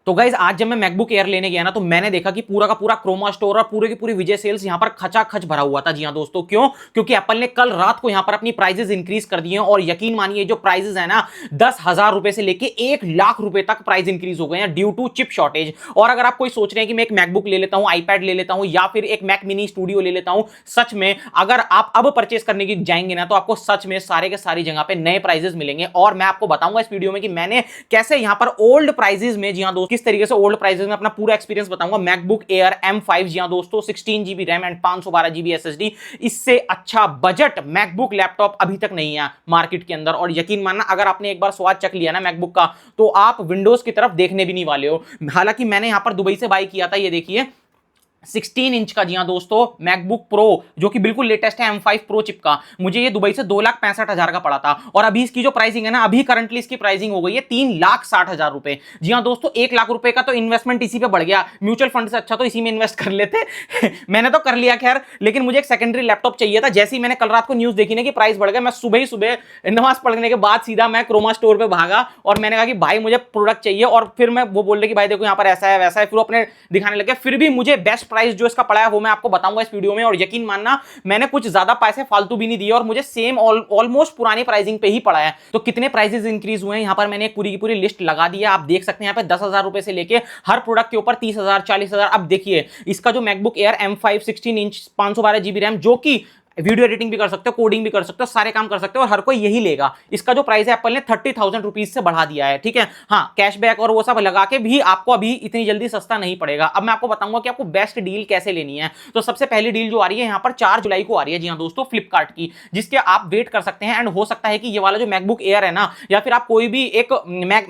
तो गाइज आज जब मैं मैकबुक एयर लेने गया ना तो मैंने देखा कि पूरा का पूरा क्रोमा स्टोर और पूरे की पूरी विजय सेल्स यहां पर खचाखच भरा हुआ था। जी हां दोस्तों, क्यों? क्योंकि एप्पल ने कल रात को यहां पर अपनी प्राइजेस इंक्रीज कर दिए हैं और यकीन मानिए जो प्राइजेस है ना 10,000 रुपए से लेके 1 लाख रुपए तक प्राइस इंक्रीज हो गए हैं ड्यू टू चिप शॉर्टेज। और अगर आप कोई सोच रहे हैं कि मैं एक मैकबुक ले लेता हूं, आईपैड ले लेता हूं या फिर एक मैक मिनी स्टूडियो ले लेता हूं, सच में अगर आप अब परचेस करने की जाएंगे ना तो आपको सच में सारे के सारी जगह पे नए प्राइजेस मिलेंगे। और मैं आपको बताऊंगा इस वीडियो में कि मैंने कैसे यहां पर ओल्ड प्राइजेस में, जी हां दोस्तों, किस तरीके से ओल्ड प्राइजेस में अपना पूरा एक्सपीरियंस बताऊंगा। मैकबुक एयर M5, जी हां दोस्तों, 16 GB RAM and 512 GB SSD। इससे अच्छा बजट मैकबुक लैपटॉप अभी तक नहीं है मार्केट के अंदर। और यकीन मानना, अगर आपने एक बार स्वाद चख लिया ना मैकबुक का तो आप विंडोज की तरफ देखने भी नहीं वाले हो। हालांकि मैंने यहां पर दुबई से बाय किया था, ये देखिए 16 इंच का, जी हां दोस्तों, मैकबुक प्रो जो कि बिल्कुल लेटेस्ट है M5 प्रो चिप का। मुझे ये दुबई से 2,65,000 का पड़ा था और अभी इसकी जो प्राइसिंग है ना, अभी करंटली इसकी प्राइसिंग हो गई है 3,60,000 रुपए। जी हां दोस्तों, 1 लाख रुपए का तो इन्वेस्टमेंट इसी पे बढ़ गया। म्यूचुअल फंड से अच्छा तो इसी में इन्वेस्ट कर लेते। मैंने तो कर लिया खैर, लेकिन मुझे एक सेकेंडरी लैपटॉप चाहिए था। जैसे ही मैंने कल रात को न्यूज देखी ना कि प्राइस बढ़ गया, मैं सुबह ही सुबह नमाज पढ़ने के बाद सीधा मैं क्रोमा स्टोर पे भागा और मैंने कहा कि भाई मुझे प्रोडक्ट चाहिए। और फिर मैं वो बोल रहे कि भाई देखो यहाँ पर ऐसा है वैसा है, फिर अपने दिखाने लगे। फिर भी मुझे बेस्ट प्राइस जो इसका पड़ा है वो मैं आपको बताऊंगा इस वीडियो में। और यकीन मानना, मैंने कुछ ज्यादा पैसे फालतू भी नहीं दिए और मुझे सेम ऑलमोस्ट पुरानी प्राइसिंग पे ही पड़ा है। तो कितने प्राइसेस इंक्रीज हुए हैं यहां पर मैंने एक पूरी की पूरी लिस्ट लगा दी है। आप देख सकते हैं यहाँ पे 10,000 रुपए से लेके हर प्रोडक्ट के ऊपर 30,000 40,000। अब देखिए इसका जो MacBook air M5 16 inch 512 GB RAM, जो कि वीडियो एडिटिंग भी कर सकते हो, कोडिंग भी कर सकते हो, सारे काम कर सकते हो और हर कोई यही लेगा। इसका जो प्राइस है एप्पल ने 30,000 रुपीज से बढ़ा दिया है। ठीक है, हाँ, कैशबैक और वो सब लगा के भी आपको अभी इतनी जल्दी सस्ता नहीं पड़ेगा। अब मैं आपको बताऊंगा कि आपको बेस्ट डील कैसे लेनी है। तो सबसे पहली डील जो आ रही है यहाँ पर 4 जुलाई को आ रही है, जी हाँ दोस्तों, फ्लिपकार्ट की, जिसके आप वेट कर सकते हैं। एंड हो सकता है कि ये वाला जो मैकबुक एयर है ना, या फिर आप कोई भी एक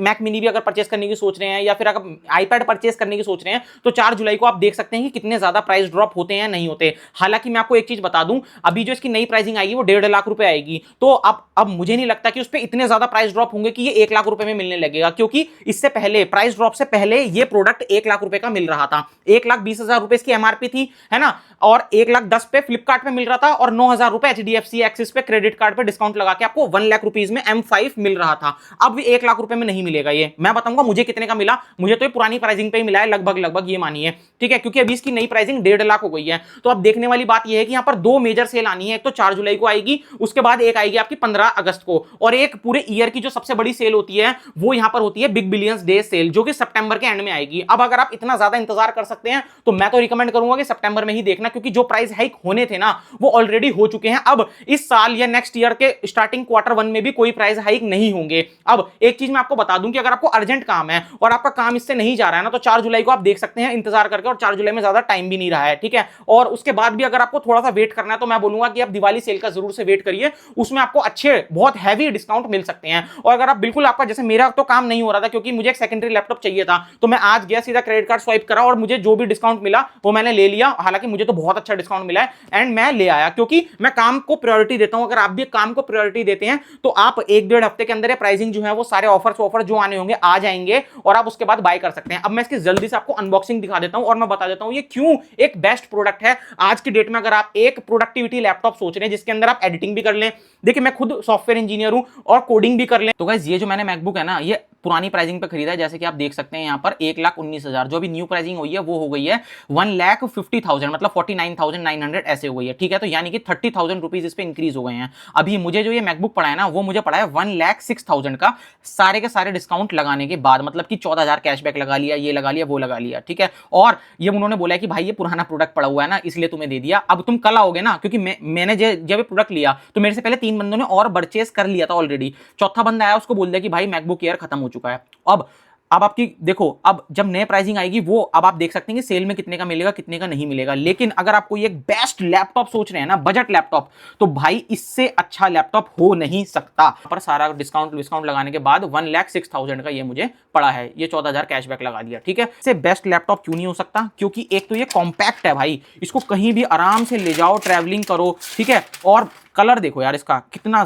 मैक मिनी भी अगर परचेस करने की सोच रहे हैं या फिर अगर आईपैड परचेस करने की सोच रहे हैं तो 4 जुलाई को आप देख सकते हैं कि कितने ज्यादा प्राइस ड्रॉप होते हैं नहीं होते। हालांकि मैं आपको एक चीज बता दूं, अभी जो इसकी नई प्राइसिंग आएगी वो 1.5 लाख रुपए आएगी। तो अब मुझे नहीं लगता कि उस पे इतने ज्यादा प्राइस ड्रॉप होंगे कि ये 1 लाख रुपए में मिलने लगेगा, क्योंकि इससे पहले प्राइस ड्रॉप से पहले ये प्रोडक्ट 1 लाख रुपए का मिल रहा था। 1,20,000 रुपए इसकी एमआरपी थी, है ना, और 1,10,000 पे फ्लिपकार्ट पे मिल रहा था और 9,000 रुपए HDFC एक्सिस पे क्रेडिट कार्ड पे डिस्काउंट लगा के आपको 1 लाख रुपीज में M5 मिल रहा था। अब भी 1 लाख रुपए में नहीं मिलेगा। ये मैं बताऊंगा मुझे कितने का मिला। मुझे तो ये पुरानी प्राइसिंग पे ही मिला है लगभग, ये मानिए। ठीक है, क्योंकि अभी इसकी नई प्राइसिंग 1.5 लाख हो गई है। तो अब देखने वाली बात यह है कि यहाँ पर 2 मेजर सेल आनी है। एक तो 4 जुलाई को आएगी, उसके बाद एक आएगी आपकी 15 अगस्त को, और एक पूरे ईयर की जो सबसे बड़ी सेल होती है वो यहां पर होती है बिग बिलियंस डे सेल, जो कि सितंबर के एंड में आएगी। अब अगर आप इतना ज्यादा इंतजार कर सकते हैं तो मैं तो रिकमेंड करूंगा कि सितंबर में ही देखना, क्योंकि जो प्राइस हाइक होने थे ना वो ऑलरेडी हो चुके हैं। अब इस साल या नेक्स्ट ईयर के स्टार्टिंग Q1 में भी कोई प्राइस हाइक नहीं होंगे। अब एक चीज मैं आपको बता दूं कि अगर आपको अर्जेंट काम है और आपका काम इससे नहीं जा रहा है ना, तो 4 जुलाई को आप देख सकते हैं इंतजार करके, और 4 जुलाई में ज्यादा टाइम भी नहीं रहा है। ठीक है, और उसके बाद भी अगर आपको थोड़ा सा वेट करना है तो मैं बोलूंगा कि आप दिवाली सेल का जरूर से वेट करिए, उसमें आपको अच्छे बहुत हैवी डिस्काउंट मिल सकते हैं। और अगर आप बिल्कुल, आपका जैसे मेरा तो काम नहीं हो रहा था क्योंकि मुझे एक सेकेंडरी लैपटॉप चाहिए था, तो मैं आज गया सीधा क्रेडिट कार्ड स्वाइप करा और मुझे जो भी डिस्काउंट मिला वो मैंने ले लिया। हालांकि मुझे तो बहुत अच्छा डिस्काउंट मिला है एंड मैं ले आया, क्योंकि मैं काम को प्रायोरिटी देता हूं। अगर आप भी काम को प्रायोरिटी देते हैं तो आप 1-1.5 हफ्ते के अंदर प्राइसिंग जो है वो सारे ऑफर जो आने होंगे आ जाएंगे और आप उसके बाद बाय कर सकते हैं। अब मैं इसकी जल्दी से आपको अनबॉक्सिंग दिखा देता हूं और मैं बता देता हूं ये क्यों एक बेस्ट प्रोडक्ट है आज की डेट में। अगर आप एक प्रोडक्टिविटी लैपटॉप सोच रहे हैं जिसके अंदर आप एडिटिंग भी कर लें, देखिए मैं खुद सॉफ्टवेयर इंजीनियर हूं और कोडिंग भी कर लें। तो गाइस ये जो मैंने मैकबुक है ना, ये पुरानी प्राइसिंग पे खरीदा है। जैसे कि आप देख सकते हैं यहाँ पर 1,19,000, जो भी न्यू प्राइसिंग हुई है वो हो गई है 1,50,000, मतलब 49,900 ऐसे हो गई है। ठीक है, तो यानी कि 30,000 रुपीज इस पे इंक्रीज हो गए हैं। अभी मुझे जो ये मैकबुक पड़ा है ना वो मुझे पड़ा है 1,06,000 का, सारे के सारे डिस्काउंट लगाने के बाद, मतलब कि 14,000 कैशबैक लगा लिया, ये लगा लिया, वो लगा लिया। ठीक है, और ये उन्होंने बोला कि भाई ये पुराना प्रोडक्ट पड़ा हुआ है ना, इसलिए तुम्हें दे दिया। अब तुम कल आओगे ना, क्योंकि मैंने जब प्रोडक्ट लिया तो मेरे से पहले 3 बंदों ने और परचेस कर लिया था ऑलरेडी। चौथा बंदा आया, उसको बोल दिया कि भाई मैकबुक एयर खत्म हो चुका है। अब आपकी देखो, अब जब नए प्राइसिंग आएगी वो अब आप देख सकते हैं कि सेल में कितने का मिलेगा कितने का नहीं मिलेगा। लेकिन अगर आप कोई एक बेस्ट लैपटॉप सोच रहे हैं ना, बजट लैपटॉप, तो भाई इससे अच्छा लैपटॉप हो नहीं सकता। पर सारा डिस्काउंट लगाने के बाद 1,06,000 का ये मुझे पड़ा है, ये 14,000 कैशबैक लगा दिया। ठीक है, इससे बेस्ट लैपटॉप क्यों नहीं हो सकता? क्योंकि एक तो ये कॉम्पैक्ट है भाई, इसको कहीं भी आराम से ले जाओ, ट्रैवलिंग करो। ठीक है, और कलर देखो यार इसका, कितना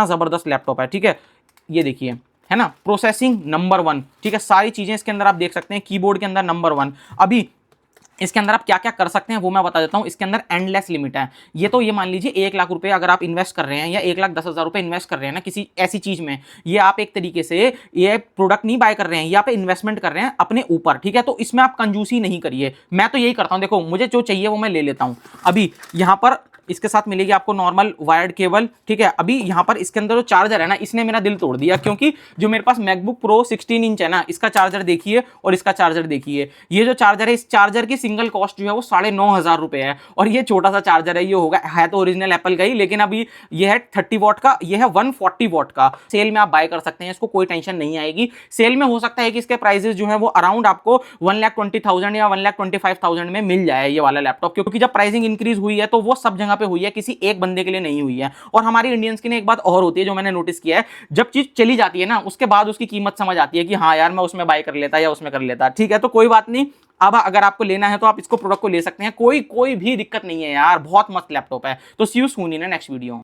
जबरदस्त लैपटॉप है। ठीक है, ये देखिए, है ना, प्रोसेसिंग नंबर 1। ठीक है, सारी चीजें इसके अंदर आप देख सकते हैं, कीबोर्ड के अंदर नंबर 1। अभी इसके अंदर आप क्या क्या कर सकते हैं वो मैं बता देता हूं। इसके अंदर एंडलेस लिमिट है। ये तो ये मान लीजिए 1 लाख रुपए अगर आप इन्वेस्ट कर रहे हैं या 1,10,000 रुपए इन्वेस्ट कर रहे हैं ना किसी ऐसी चीज में, ये आप एक तरीके से ये प्रोडक्ट नहीं बाय कर रहे हैं, ये आप इन्वेस्टमेंट कर रहे हैं अपने ऊपर, ठीक है। तो इसमें आप कंजूसी नहीं करिए। मैं तो यही करता हूं, देखो मुझे जो चाहिए वो मैं ले लेता हूं। अभी यहां पर इसके साथ मिलेगी आपको नॉर्मल वायर्ड केबल, ठीक है। अभी यहां पर इसके अंदर जो चार्जर है ना, इसने मेरा दिल तोड़ दिया, क्योंकि जो मेरे पास मैकबुक प्रो 16 इंच है ना, इसका चार्जर देखिए और इसका चार्जर देखिए। ये जो चार्जर है, इस चार्जर की सिंगल कॉस्ट जो है वो 9,500 रुपए है, और ये छोटा सा चार्जर है। ये होगा है तो ओरिजिनल एप्पल का ही, लेकिन अभी ये है 30 वॉट का, ये है 140 वॉट का। सेल में आप बाय कर सकते हैं इसको, कोई टेंशन नहीं आएगी। सेल में हो सकता है कि इसके प्राइसेस जो है वो अराउंड आपको 1,20,000 या 1,25,000 में मिल जाए ये वाला लैपटॉप, क्योंकि जब प्राइसिंग इंक्रीज हुई है तो वो सब जगह पे हुई है, किसी एक बंदे के लिए नहीं हुई है। और हमारी इंडियंस की ना एक बात और होती है जो मैंने नोटिस किया है, जब चीज चली जाती है ना उसके बाद उसकी कीमत समझ आती है कि हाँ यार मैं उसमें बाय कर लेता या उसमें कर लेता, ठीक है। तो कोई बात नहीं, अब अगर आपको लेना है तो आप इसको प्रोडक्ट को ले सकते हैं, कोई भी दिक्कत नहीं है यार, बहुत मस्त लैपटॉप है। तो see you soon in next video.